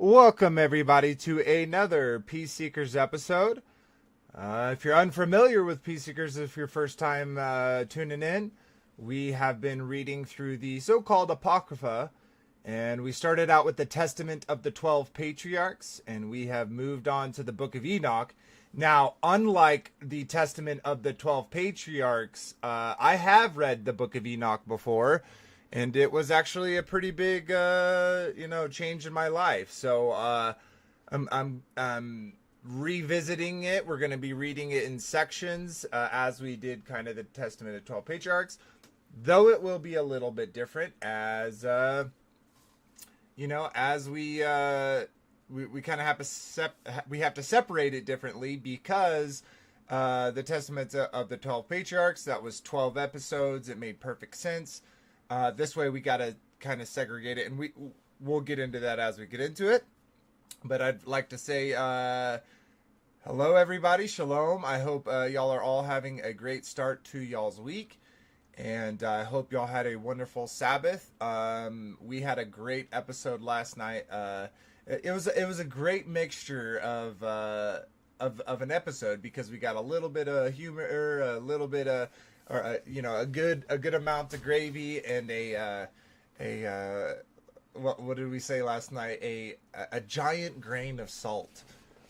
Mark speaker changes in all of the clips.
Speaker 1: Welcome, everybody, to another Peace Seekers episode. If you're unfamiliar with Peace Seekers, if your first time tuning in, we have been reading through the so-called Apocrypha, and we started out with the Testament of the 12 Patriarchs, and we have moved on to the Book of Enoch. Now, unlike the Testament of the 12 Patriarchs, I have read the Book of Enoch before, and it was actually a pretty big, change in my life. So I'm revisiting it. We're going to be reading it in sections as we did kind of the Testament of 12 Patriarchs, though it will be a little bit different as we kind of have to separate it differently because the Testament of the 12 Patriarchs, that was 12 episodes. It made perfect sense. This way we got to kind of segregate it, and we'll get into that as we get into it. But I'd like to say hello, everybody. Shalom. I hope y'all are all having a great start to y'all's week, and I hope y'all had a wonderful Sabbath. We had a great episode last night. It was a great mixture of an episode because we got a little bit of humor, a little bit of a good amount of gravy, and what did we say last night? A giant grain of salt,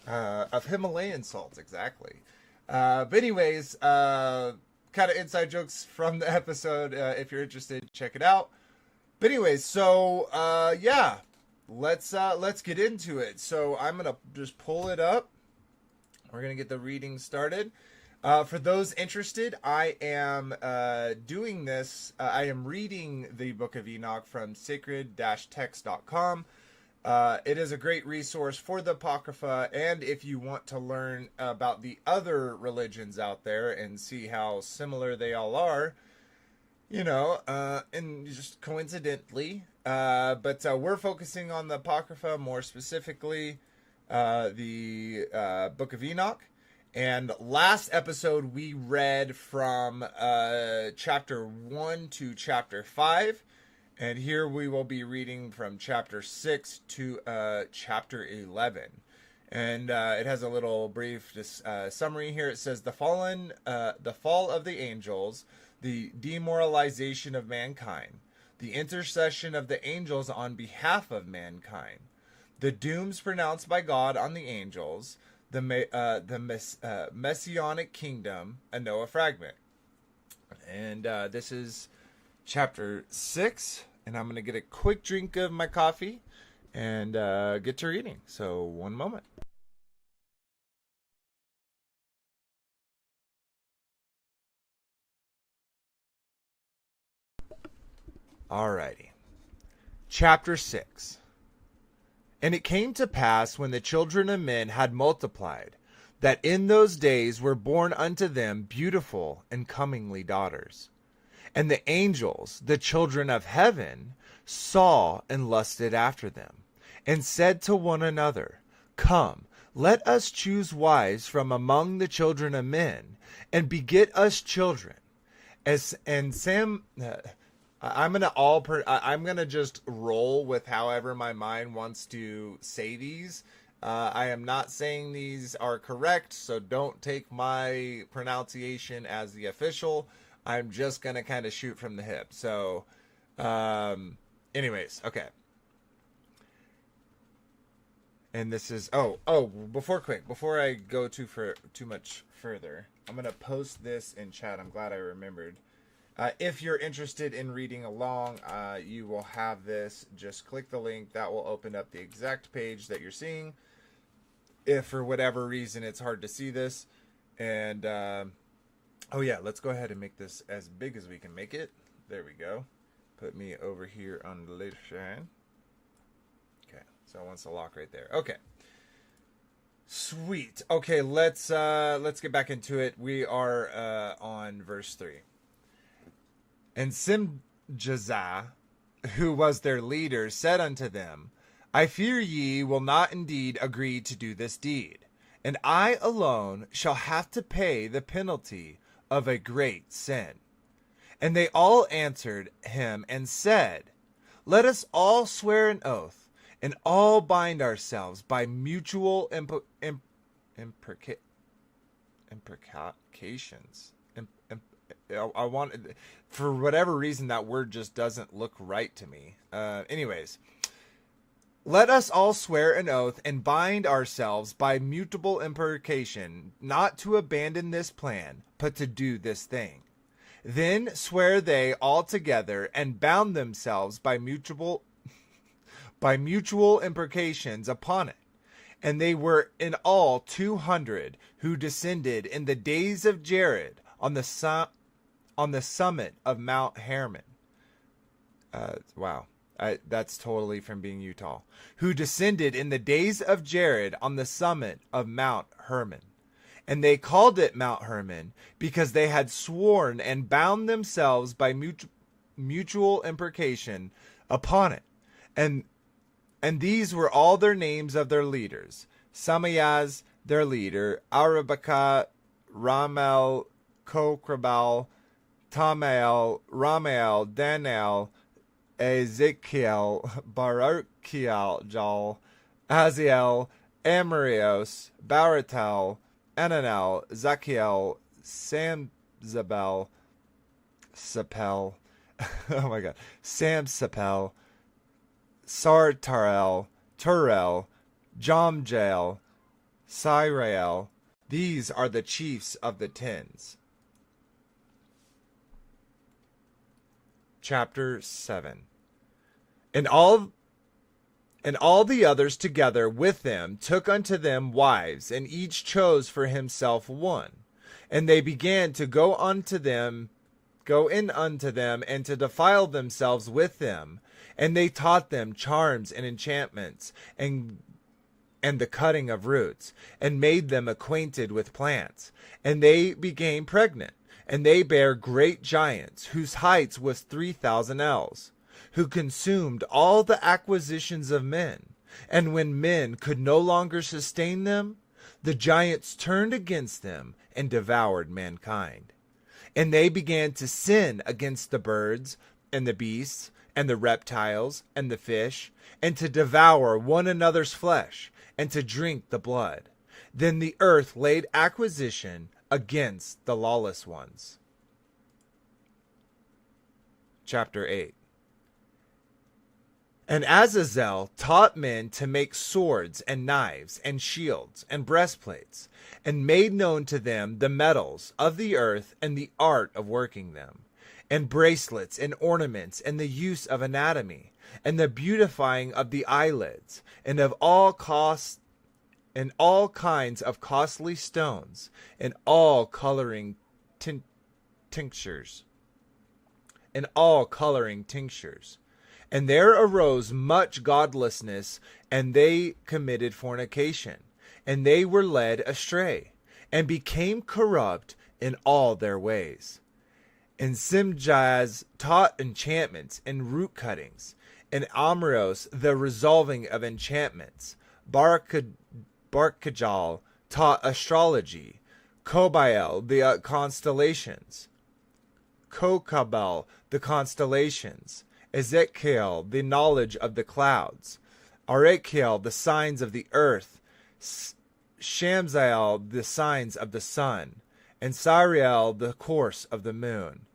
Speaker 1: of Himalayan salt, exactly. But anyways, kind of inside jokes from the episode. If you're interested, check it out. But anyways, so let's get into it. So I'm gonna just pull it up. We're gonna get the reading started. For those interested, I am doing this. I am reading the Book of Enoch from sacred-text.com. It is a great resource for the Apocrypha, and if you want to learn about the other religions out there and see how similar they all are, and just coincidentally, but we're focusing on the Apocrypha, more specifically the Book of Enoch. And last episode, we read from chapter 1 to chapter 5. And here we will be reading from chapter 6 to chapter 11. And it has a little brief summary here. It says, the fall of the angels, the demoralization of mankind, the intercession of the angels on behalf of mankind, the dooms pronounced by God on the angels, the Messianic Kingdom, a Noah fragment. And this is chapter 6, and I'm going to get a quick drink of my coffee and get to reading. So, one moment. Alrighty. Chapter 6. And it came to pass, when the children of men had multiplied, that in those days were born unto them beautiful and comely daughters. And the angels, the children of heaven, saw and lusted after them, and said to one another, Come, let us choose wives from among the children of men, and beget us children. I'm gonna just roll with however my mind wants to say these. I am not saying these are correct, so don't take my pronunciation as the official. I'm just gonna kind of shoot from the hip. So, anyways, okay. And this is before I go too much further, I'm gonna post this in chat. I'm glad I remembered. If you're interested in reading along, you will have this. Just click the link. That will open up the exact page that you're seeing. If for whatever reason it's hard to see this. And, let's go ahead and make this as big as we can make it. There we go. Put me over here on the left side. Okay, so it wants to lock right there. Okay. Sweet. Okay, let's get back into it. We are on verse 3. And Simjazah, who was their leader, said unto them, I fear ye will not indeed agree to do this deed, and I alone shall have to pay the penalty of a great sin. And they all answered him and said, Let us all swear an oath, and all bind ourselves by mutual imprecations. I want, for whatever reason, that word just doesn't look right to me. Anyways, let us all swear an oath and bind ourselves by mutable imprecation, not to abandon this plan, but to do this thing. Then swear they all together and bound themselves by mutual imprecations upon it. And they were in all 200 who descended in the days of Jared on the summit of Mount Hermon. Wow. That's totally from being Utah. Who descended in the days of Jared on the summit of Mount Hermon. And they called it Mount Hermon because they had sworn and bound themselves by mutual imprecation upon it. And these were all their names of their leaders. Samayaz, their leader, Arabaka, Ramel, Kokrabal, Tamael, Ramael, Daniel, Ezekiel, Baruchiel, Aziel, Amarios, Baratel, Ananel, Zachiel, Samzabel, Sapel, oh my god, Samsapel, Sartarel, Turel, Jomjael, Syrael. These are the chiefs of the tens. Chapter 7. And all the others together with them took unto them wives, and each chose for himself one. And they began to go in unto them, and to defile themselves with them. And they taught them charms and enchantments, and the cutting of roots, and made them acquainted with plants. And they became pregnant, and they bare great giants, whose heights was 3,000 ells, who consumed all the acquisitions of men. And when men could no longer sustain them, the giants turned against them and devoured mankind. And they began to sin against the birds and the beasts and the reptiles and the fish, and to devour one another's flesh, and to drink the blood. Then the earth laid acquisition against the lawless ones. Chapter 8. And Azazel taught men to make swords and knives and shields and breastplates, and made known to them the metals of the earth and the art of working them, and bracelets and ornaments and the use of anatomy, and the beautifying of the eyelids, and of all costs, and all kinds of costly stones, and all coloring tinctures, and all coloring tinctures. And there arose much godlessness, and they committed fornication, and they were led astray, and became corrupt in all their ways. And Simjaz taught enchantments and root cuttings, and Amros the resolving of enchantments. Barkajal taught astrology, Kobael the constellations, Kokabel the constellations, Ezekiel the knowledge of the clouds, Arachiel the signs of the earth, Shamzael the signs of the sun, and Sariel the course of the moon.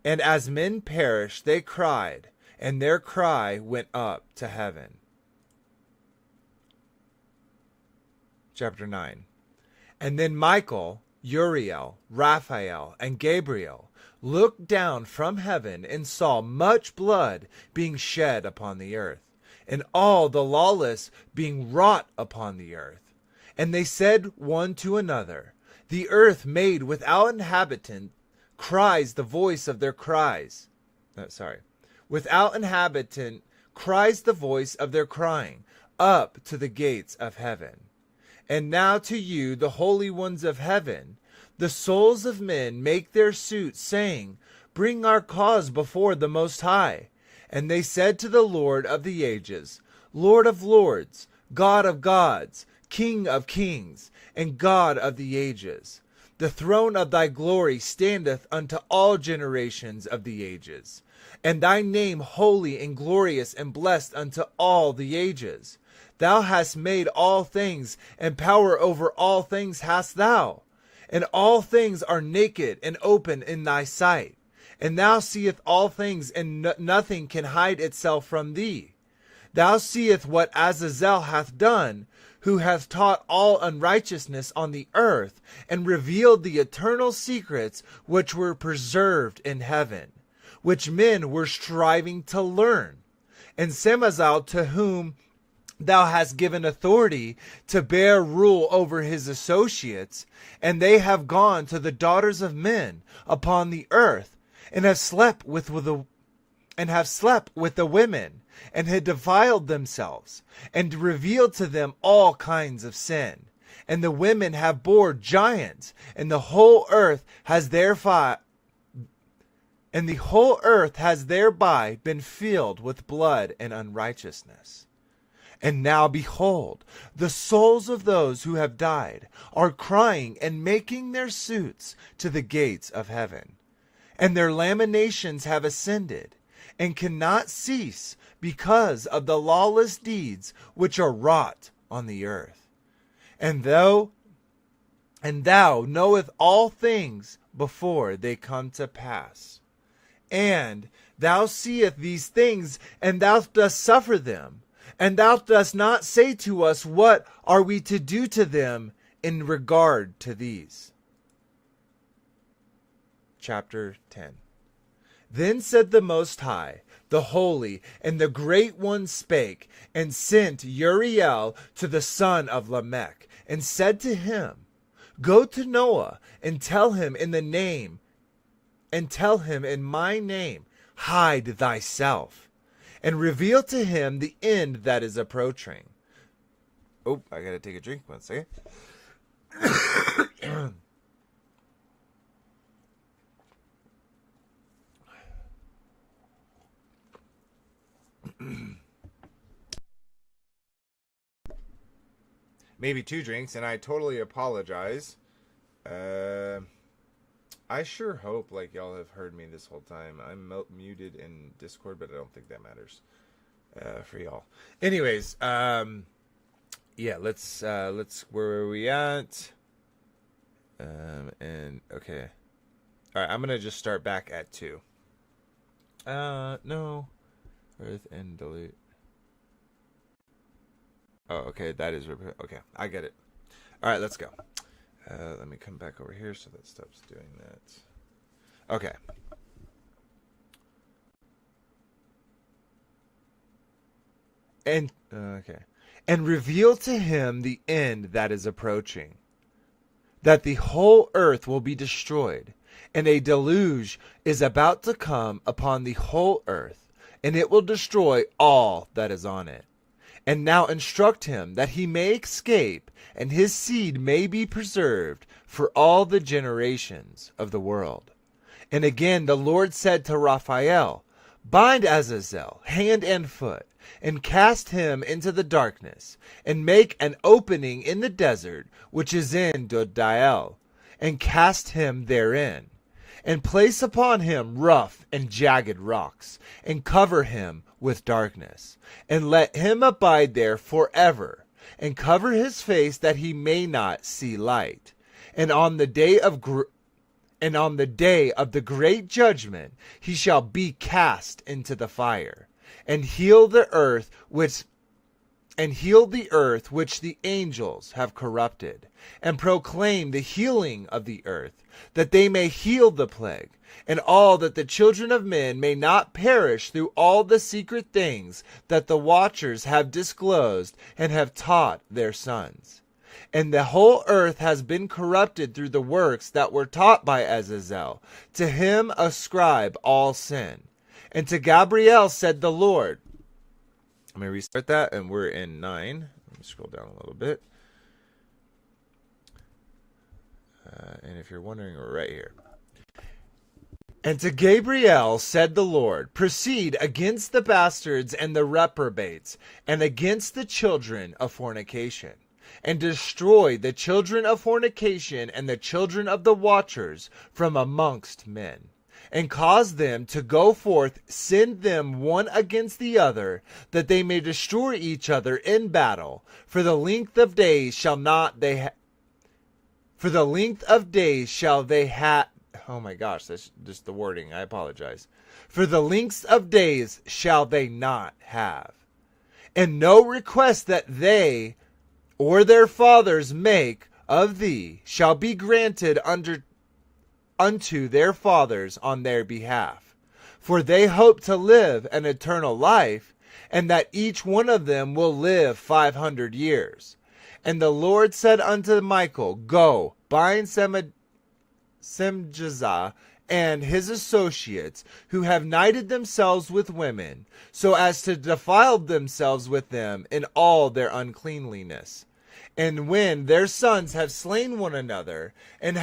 Speaker 1: And as men perished, they cried, and their cry went up to heaven. Chapter 9. And then Michael, Uriel, Raphael, and Gabriel looked down from heaven and saw much blood being shed upon the earth, and all the lawless being wrought upon the earth. And they said one to another, the earth made without inhabitant cries the voice of their cries. Without inhabitant cries the voice of their crying up to the gates of heaven. And now to you, the holy ones of heaven, the souls of men make their suit, saying, bring our cause before the Most High. And they said to the Lord of the ages, Lord of lords, God of gods, King of kings, and God of the ages, the throne of thy glory standeth unto all generations of the ages.
Speaker 2: and thy name holy and glorious and blessed unto all the ages. Thou hast made all things, and power over all things hast thou. And all things are naked and open in thy sight. And thou seest all things, and nothing can hide itself from thee. Thou seest what Azazel hath done, who hath taught all unrighteousness on the earth, and revealed the eternal secrets which were preserved in heaven, which men were striving to learn. And Semazel, to whom thou hast given authority to bear rule over his associates, and they have gone to the daughters of men upon the earth, and have slept with the women, and had defiled themselves, and revealed to them all kinds of sin. And the women have bore giants, and the whole earth has thereby been filled with blood and unrighteousness. And now behold, the souls of those who have died are crying and making their suits to the gates of heaven. And their lamentations have ascended, and cannot cease, because of the lawless deeds which are wrought on the earth. And thou knowest all things before they come to pass. And thou seest these things, and thou dost suffer them. And thou dost not say to us, what are we to do to them in regard to these? Chapter 10. Then said the Most High, the Holy, and the Great One spake, and sent Uriel to the son of Lamech, and said to him, Go to Noah, and tell him in my name, hide thyself, and reveal to him the end that is approaching. Oh, I gotta take a drink 1 second. Maybe 2 drinks, and I totally apologize. I sure hope like y'all have heard me this whole time. I'm muted in Discord, but I don't think that matters for y'all. Anyways, yeah, let's where are we at? And okay, all right. I'm gonna just start back at 2. No, earth and delete. Oh, okay, that is okay. I get it. All right, let's go. Let me come back over here so that stops doing that. Okay. And reveal to him the end that is approaching, that the whole earth will be destroyed, and a deluge is about to come upon the whole earth, and it will destroy all that is on it. And now instruct him that he may escape, and his seed may be preserved for all the generations of the world. And again the Lord said to Raphael, Bind Azazel hand and foot, and cast him into the darkness, and make an opening in the desert which is in Dodiel, and cast him therein, and place upon him rough and jagged rocks, and cover him with darkness, and let him abide there forever, and cover his face that he may not see light. And on the day of the great judgment he shall be cast into the fire, and heal the earth which the angels have corrupted, and proclaim the healing of the earth, that they may heal the plague, and all that the children of men may not perish through all the secret things that the watchers have disclosed and have taught their sons. And the whole earth has been corrupted through the works that were taught by Azazel. To him ascribe all sin. And to Gabriel said the Lord. Let me restart that, and we're in 9. Let me scroll down a little bit. And if you're wondering, we're right here. And to Gabriel said the Lord, Proceed against the bastards and the reprobates, and against the children of fornication, and destroy the children of fornication and the children of the watchers from amongst men. and cause them to go forth, send them one against the other, that they may destroy each other in battle. For the length of days shall not they ha- For the length of days shall they have. Oh my gosh, that's just the wording. I apologize. For the length of days shall they not have. And no request that they or their fathers make of thee shall be granted unto their fathers on their behalf. For they hope to live an eternal life, and that each one of them will live 500 years. And the Lord said unto Michael, Go, bind Semjazah and his associates, who have nighted themselves with women, so as to defile themselves with them in all their uncleanliness. And when their sons have slain one another, and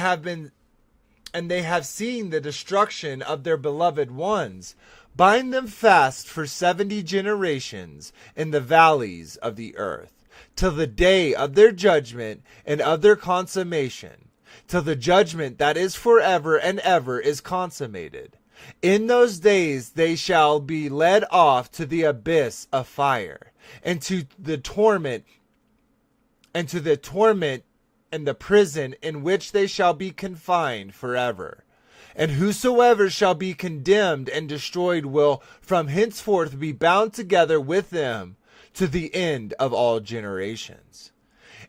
Speaker 2: they have seen the destruction of their beloved ones, bind them fast for 70 generations in the valleys of the earth, till the day of their judgment and of their consummation, till the judgment that is forever and ever is consummated. In those days they shall be led off to the abyss of fire, and to the torment and the prison in which they shall be confined forever. And whosoever shall be condemned and destroyed will from henceforth be bound together with them to the end of all generations.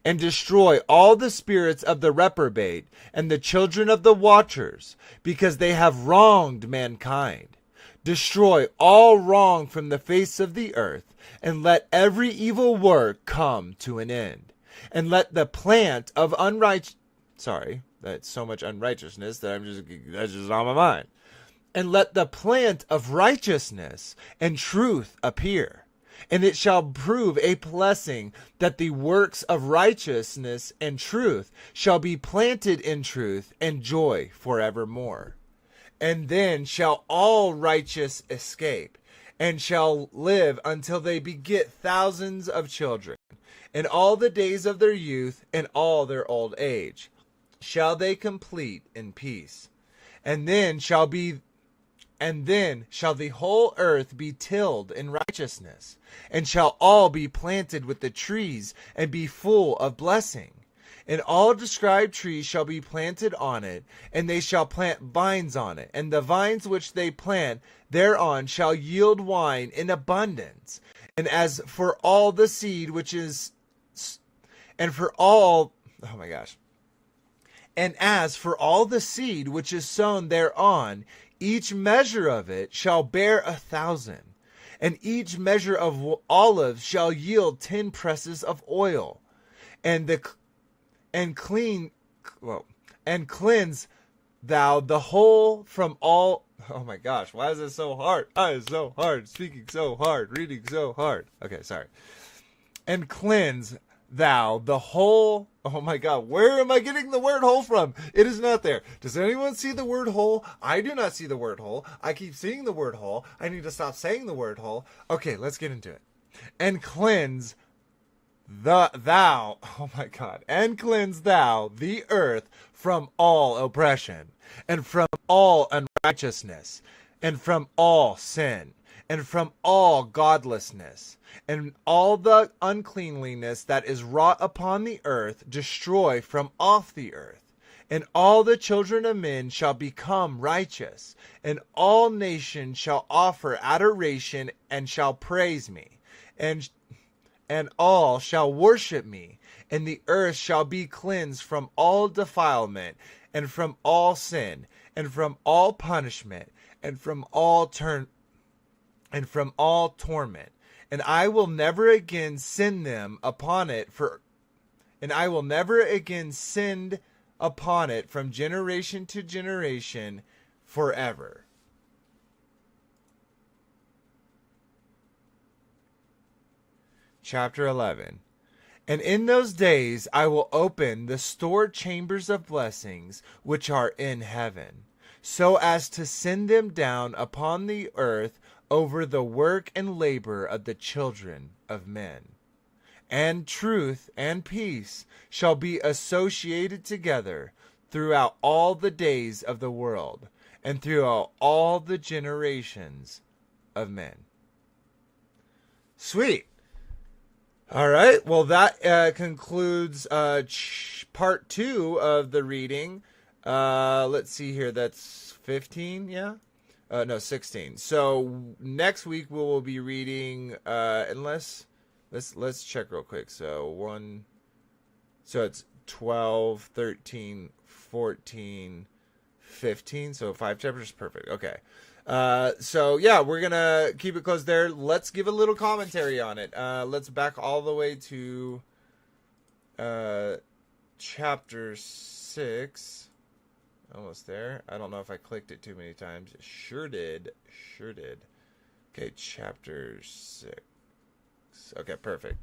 Speaker 2: And destroy all the spirits of the reprobate and the children of the watchers, because they have wronged mankind. Destroy all wrong from the face of the earth, and let every evil work come to an end. And let the plant of that's so much unrighteousness that that's just on my mind. And let the plant of righteousness and truth appear. And it shall prove a blessing that the works of righteousness and truth shall be planted in truth and joy forevermore. And then shall all righteous escape, and shall live until they beget thousands of children. And all the days of their youth and all their old age shall they complete in peace. And then shall the whole earth be tilled in righteousness, and shall all be planted with the trees, and be full of blessing. And all described trees shall be planted on it, and they shall plant vines on it, and the vines which they plant thereon shall yield wine in abundance. And as for all the seed which is And as for all the seed which is sown thereon, each measure of it shall bear 1,000. And each measure of olives shall yield 10 presses of oil. And cleanse thou the whole from all. Oh my gosh, why is it so hard? It's so hard, speaking so hard, reading so hard. Okay, sorry. And cleanse thou the whole. Oh my God, where am I getting the word whole from? It is not there. Does anyone see the word whole? I do not see the word whole. I keep seeing the word whole. I need to stop saying the word whole. Okay, let's get into it. And cleanse thou, oh my God, and cleanse thou the earth from all oppression, and from all unrighteousness, and from all sin, and from all godlessness, and all the uncleanliness that is wrought upon the earth, destroy from off the earth. And all the children of men shall become righteous, and all nations shall offer adoration and shall praise me, and all shall worship me, and the earth shall be cleansed from all defilement, and from all sin, and from all punishment, and from all torment. And I will never again send upon it from generation to generation forever. Chapter 11. And in those days I will open the stored chambers of blessings which are in heaven, so as to send them down upon the earth over the work and labor of the children of men. And truth and peace shall be associated together throughout all the days of the world. and throughout all the generations of men. Sweet. All right. Well, that concludes part 2 of the reading. Let's see here. That's 15, yeah? No, 16. So next week we will be reading, let's check real quick. So it's 12, 13, 14, 15. So 5 chapters. Perfect. Okay. So yeah, we're gonna keep it close there. Let's give a little commentary on it. Let's back all the way to chapter 6. Almost there. I don't know if I clicked it too many times. Sure did. Okay, chapter 6. Okay, perfect.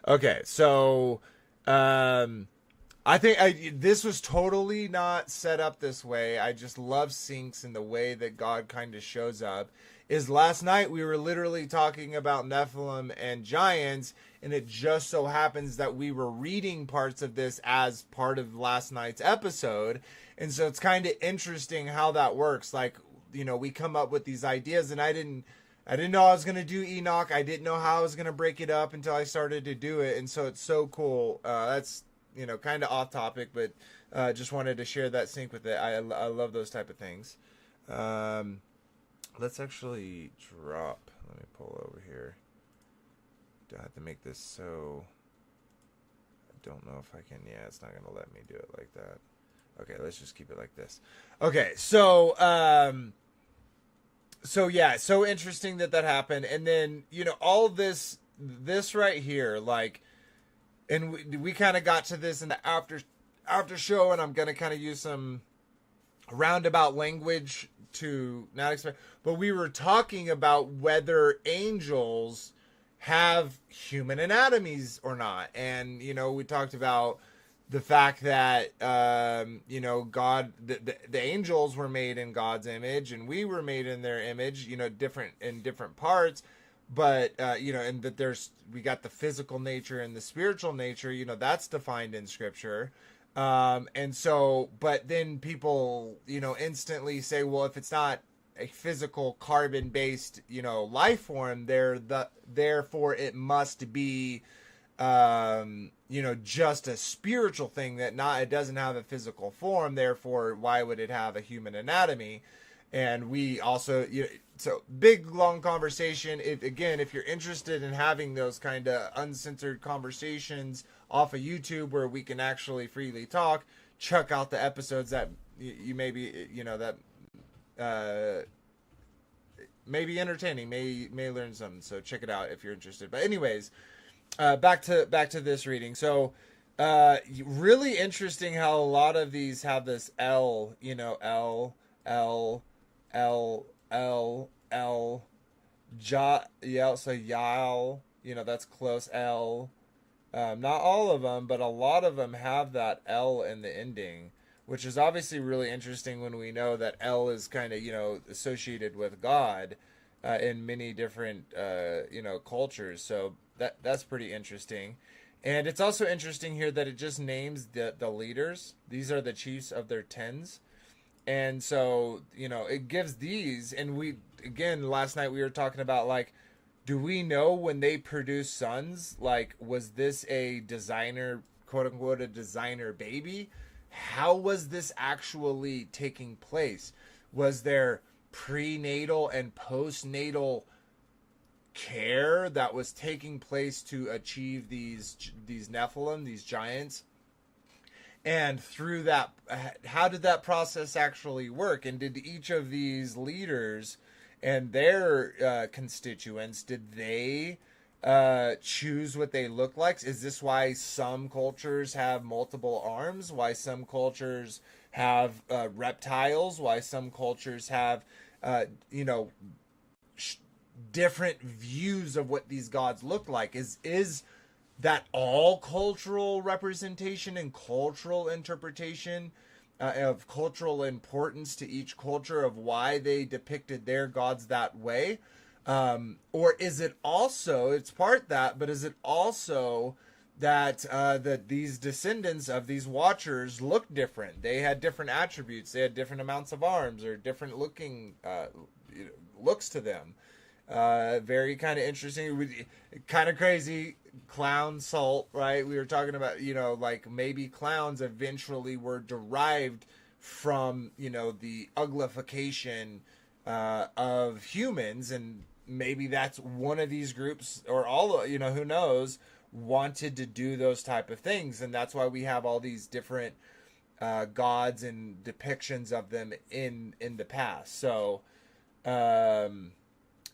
Speaker 2: Okay, so I think this was totally not set up this way. I just love syncs and the way that God kind of shows up. Is last night we were literally talking about Nephilim and giants, and it just so happens that we were reading parts of this as part of last night's episode. And so it's kind of interesting how that works. Like, you know, we come up with these ideas, and I didn't know I was going to do Enoch. I didn't know how I was going to break it up until I started to do it. And so it's so cool. That's, you know, kind of off topic, but just wanted to share that sync with it. I love those type of things. Let's actually drop. Let me pull over here. Do I have to make this so... I don't know if I can. Yeah, it's not going to let me do it like that. Okay, let's just keep it like this. Okay, so yeah, so interesting that happened. And then, you know, all this right here, like, and we kind of got to this in the after show, and I'm going to kind of use some roundabout language to not expect, but we were talking about whether angels have human anatomies or not. And, you know, we talked about the fact that, you know, God, the angels were made in God's image, and we were made in their image, you know, different parts. But, you know, and that we got the physical nature and the spiritual nature, you know, that's defined in Scripture. And so, but then people, you know, instantly say, well, if it's not a physical carbon-based, you know, life form, therefore it must be, you know, just a spiritual thing that it doesn't have a physical form. Therefore, why would it have a human anatomy? And we also, you know, so big, long conversation. If you're interested in having those kind of uncensored conversations off of YouTube where we can actually freely talk, check out the episodes that you may be, you know, that may be entertaining, may learn something. So check it out if you're interested. But anyways, back to this reading. So really interesting how a lot of these have this L, you know, L, so Yal, you know, that's close, L. Not all of them, but a lot of them have that L in the ending, which is obviously really interesting when we know that L is kind of, you know, associated with God in many different, you know, cultures. So that's pretty interesting. And it's also interesting here that it just names the leaders. These are the chiefs of their tens. And so, you know, it gives these, and last night we were talking about, like, do we know when they produce sons, like, was this a designer, quote unquote, a designer baby? How was this actually taking place? Was there prenatal and postnatal care that was taking place to achieve these Nephilim, these giants? And through that, how did that process actually work? And did each of these leaders and their constituents, did they choose what they look like? Is this why some cultures have multiple arms? Why some cultures have reptiles? Why some cultures have, you know, different views of what these gods look like? Is that all cultural representation and cultural interpretation of cultural importance to each culture of why they depicted their gods that way? Or is it also, it's part that, but is it also
Speaker 1: that these descendants of these watchers looked different. They had different attributes. They had different amounts of arms or different looking looks to them. Very kind of interesting, kind of crazy. Clown salt, right? We were talking about, like maybe clowns eventually were derived from, the uglification of humans, and maybe that's one of these groups, or all, who knows, wanted to do those type of things, and that's why we have all these different gods and depictions of them in the past. So, and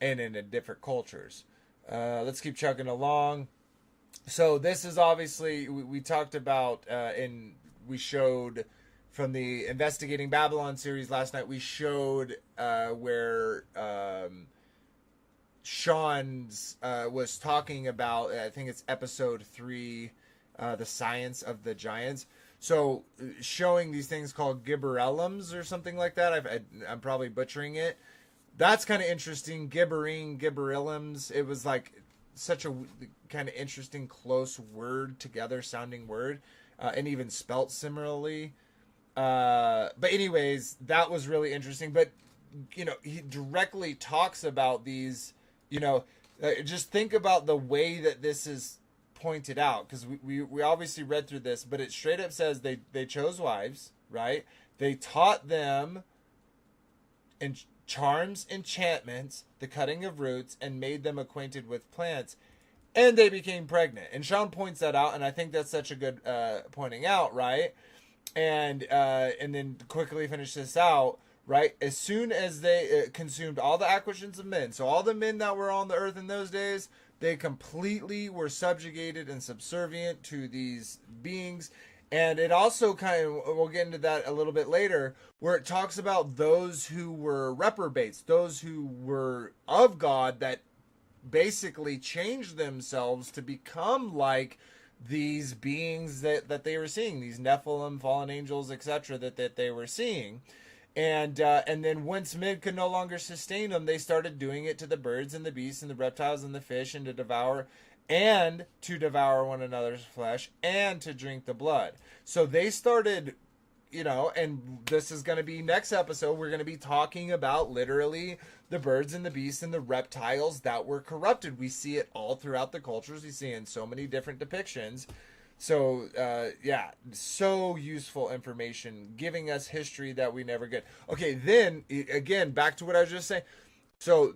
Speaker 1: in different cultures. Let's keep chugging along. So this is obviously, we talked about, and we showed from the Investigating Babylon series last night, we showed where Sean's was talking about, I think it's episode 3, the science of the giants. So showing these things called gibberellums or something like that. I'm probably butchering it. That's kind of interesting. Gibberellums. It was like such a kind of interesting, close word together sounding word, and even spelt similarly. But anyways, that was really interesting. But, he directly talks about these, just think about the way that this is pointed out, because we obviously read through this, but it straight up says they chose wives, right? They taught them and charms, enchantments, the cutting of roots, and made them acquainted with plants, and they became pregnant. And Sean points that out, and I think that's such a good pointing out, right? And then quickly finish this out, right? As soon as they consumed all the acquisitions of men, so all the men that were on the earth in those days, they completely were subjugated and subservient to these beings. And it also we'll get into that a little bit later, where it talks about those who were reprobates, those who were of God, that basically changed themselves to become like these beings that they were seeing, these Nephilim, fallen angels, etc., that they were seeing. And then once men could no longer sustain them, they started doing it to the birds and the beasts and the reptiles and the fish, and to devour one another's flesh and to drink the blood. So they started, and this is going to be next episode, we're going to be talking about literally the birds and the beasts and the reptiles that were corrupted. We see it all throughout the cultures. We see it in so many different depictions. So, so useful information, giving us history that we never get. Okay, then, again, back to what I was just saying. So,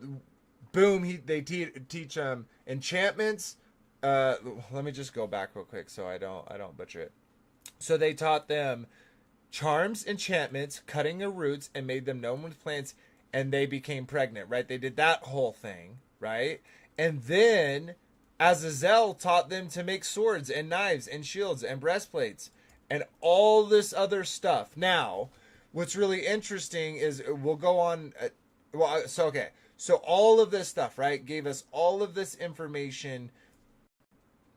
Speaker 1: boom, they teach enchantments. Let me just go back real quick so I don't butcher it. So they taught them charms, enchantments, cutting of roots, and made them known with plants, and they became pregnant, right? They did that whole thing, right? And then Azazel taught them to make swords and knives and shields and breastplates and all this other stuff. Now, what's really interesting is we'll go on. So all of this stuff, right, gave us all of this information,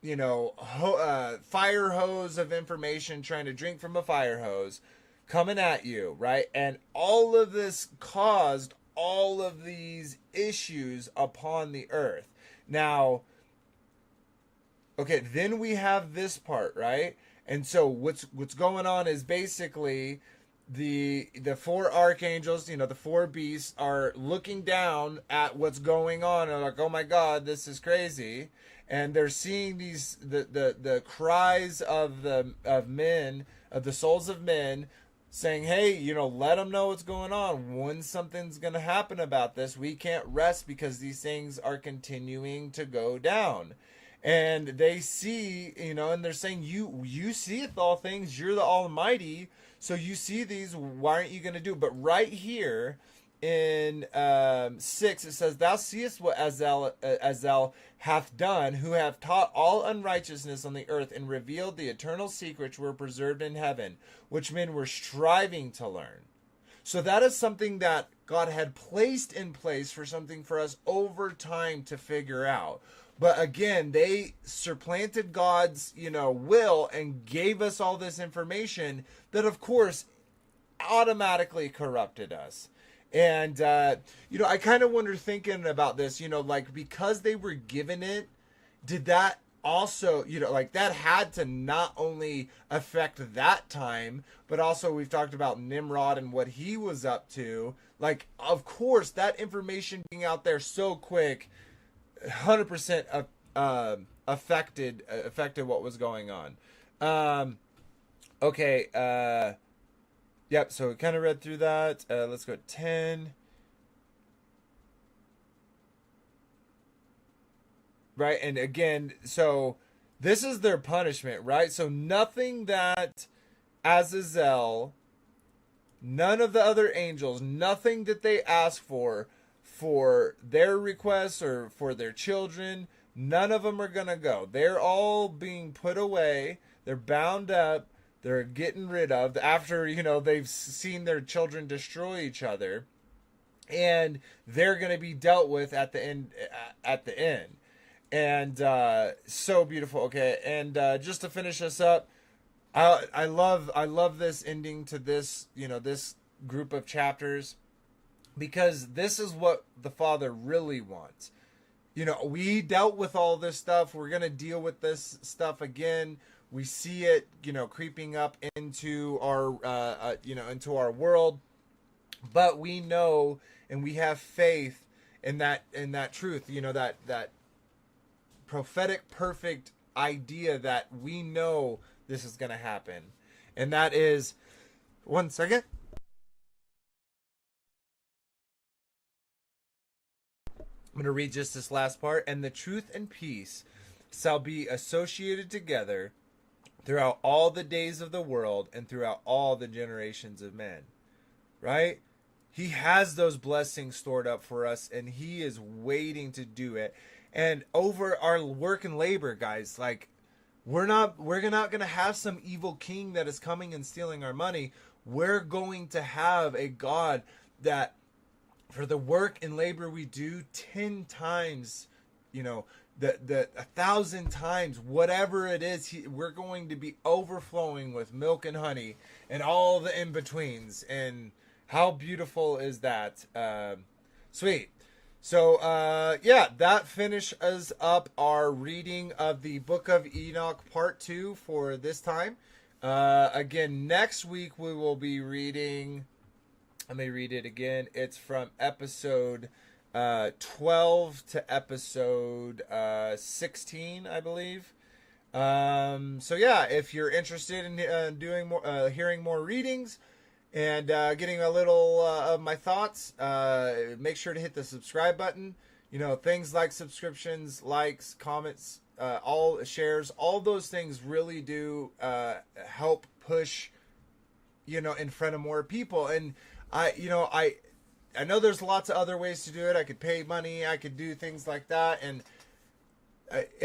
Speaker 1: fire hose of information, trying to drink from a fire hose coming at you, right? And all of this caused all of these issues upon the earth. Now, okay, then we have this part, right? And so what's going on is basically the four archangels, the four beasts, are looking down at what's going on and like, oh my God, this is crazy. And they're seeing these the cries of men, of the souls of men, saying, hey, let them know what's going on. When something's going to happen about this, we can't rest because these things are continuing to go down. And they see, and they're saying, you seeth all things, you're the Almighty, so you see these, why aren't you going to do it? But right here in 6, it says, thou seest what Azazel hath done, who have taught all unrighteousness on the earth, and revealed the eternal secrets were preserved in heaven, which men were striving to learn. So that is something that God had placed in place for something for us over time to figure out. But again, they supplanted God's, will and gave us all this information that, of course, automatically corrupted us. And, I kind of wonder, thinking about this, because they were given it, did that also, like that had to not only affect that time, but also we've talked about Nimrod and what he was up to. Like, of course, that information being out there so quick, 100% affected what was going on. Okay. Yep. So we kind of read through that. Let's go to 10. Right, and again, so this is their punishment, right? So nothing that Azazel, none of the other angels, nothing that they ask for their requests or for their children, none of them are gonna go. They're all being put away. They're bound up. They're getting rid of after they've seen their children destroy each other, and they're gonna be dealt with at the end. At the end. And so beautiful. Okay, and just to finish us up, I love this ending to this this group of chapters, because this is what the Father really wants. We dealt with all this stuff. We're gonna deal with this stuff again. We see it creeping up into our into our world, but we know and we have faith in that truth. That prophetic perfect idea that we know this is going to happen. And that is, one second, I'm going to read just this last part. And the truth and peace shall be associated together throughout all the days of the world and throughout all the generations of men. Right? He has those blessings stored up for us, and he is waiting to do it. And over our work and labor, guys, like we're not going to have some evil king that is coming and stealing our money. We're going to have a God that for the work and labor we do 10 times, the 1,000 times, whatever it is, we're going to be overflowing with milk and honey and all the in-betweens. And how beautiful is that? Sweet. So, that finishes up our reading of the Book of Enoch Part 2 for this time. Again, next week we will be reading, let me read it again. It's from episode 12 to episode 16, I believe. If you're interested in doing more, hearing more readings, and getting a little of my thoughts, make sure to hit the subscribe button. Things like subscriptions, likes, comments, all shares, all those things really do help push, in front of more people. And I know there's lots of other ways to do it. I could pay money, I could do things like that, and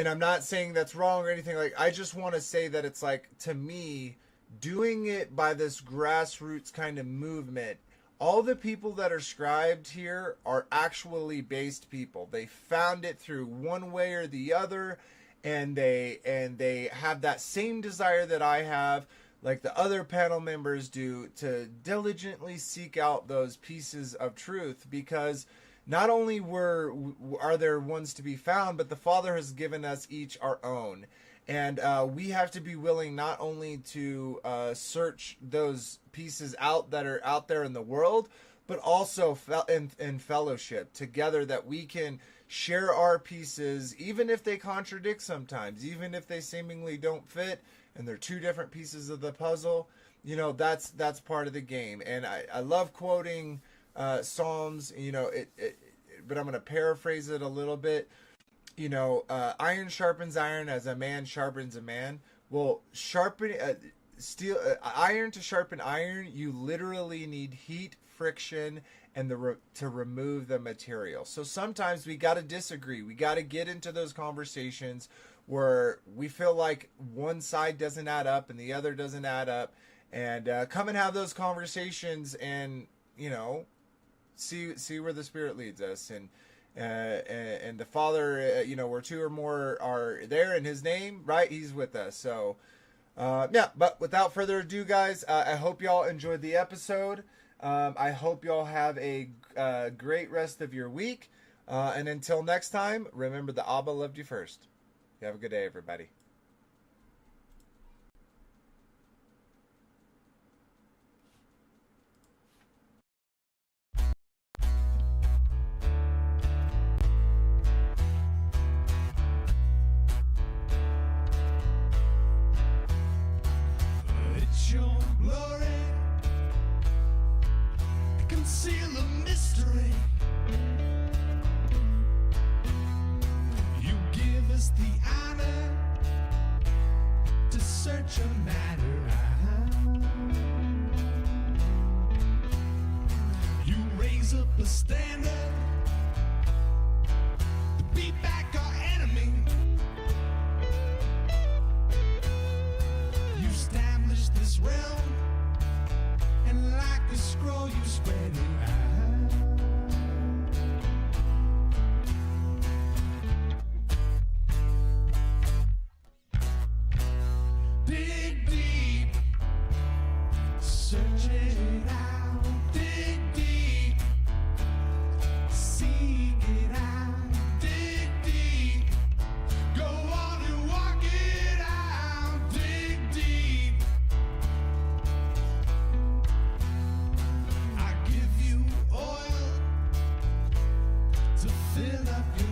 Speaker 1: I'm not saying that's wrong or anything. Like, I just want to say that it's like, to me, doing it by this grassroots kind of movement, all the people that are scribed here are actually based people. They found it through one way or the other, and they have that same desire that I have, like the other panel members do, to diligently seek out those pieces of truth, because not only are there ones to be found, but the Father has given us each our own. And we have to be willing not only to search those pieces out that are out there in the world, but also in fellowship together, that we can share our pieces, even if they contradict sometimes, even if they seemingly don't fit, and they're two different pieces of the puzzle. That's part of the game. And I love quoting Psalms, but I'm going to paraphrase it a little bit. Iron sharpens iron as a man sharpens a man. Well, iron to sharpen iron, you literally need heat, friction, and to remove the material. So sometimes we got to disagree. We got to get into those conversations where we feel like one side doesn't add up and the other doesn't add up, and come and have those conversations, and see where the Spirit leads us. And the Father, where two or more are there in His name, right? He's with us. So, but without further ado, guys, I hope y'all enjoyed the episode. I hope y'all have a great rest of your week. And until next time, remember the Abba loved you first. Have a good day, everybody.
Speaker 3: It's your glory, conceal the mystery. You give us the honor to search a matter out. You raise up a standard to beat back our enemy. You establish this realm, and like a scroll you spread it out. Dig deep, search it out. Dig deep, seek it out. Dig deep, go on and walk it out. Dig deep, I give you oil to fill up your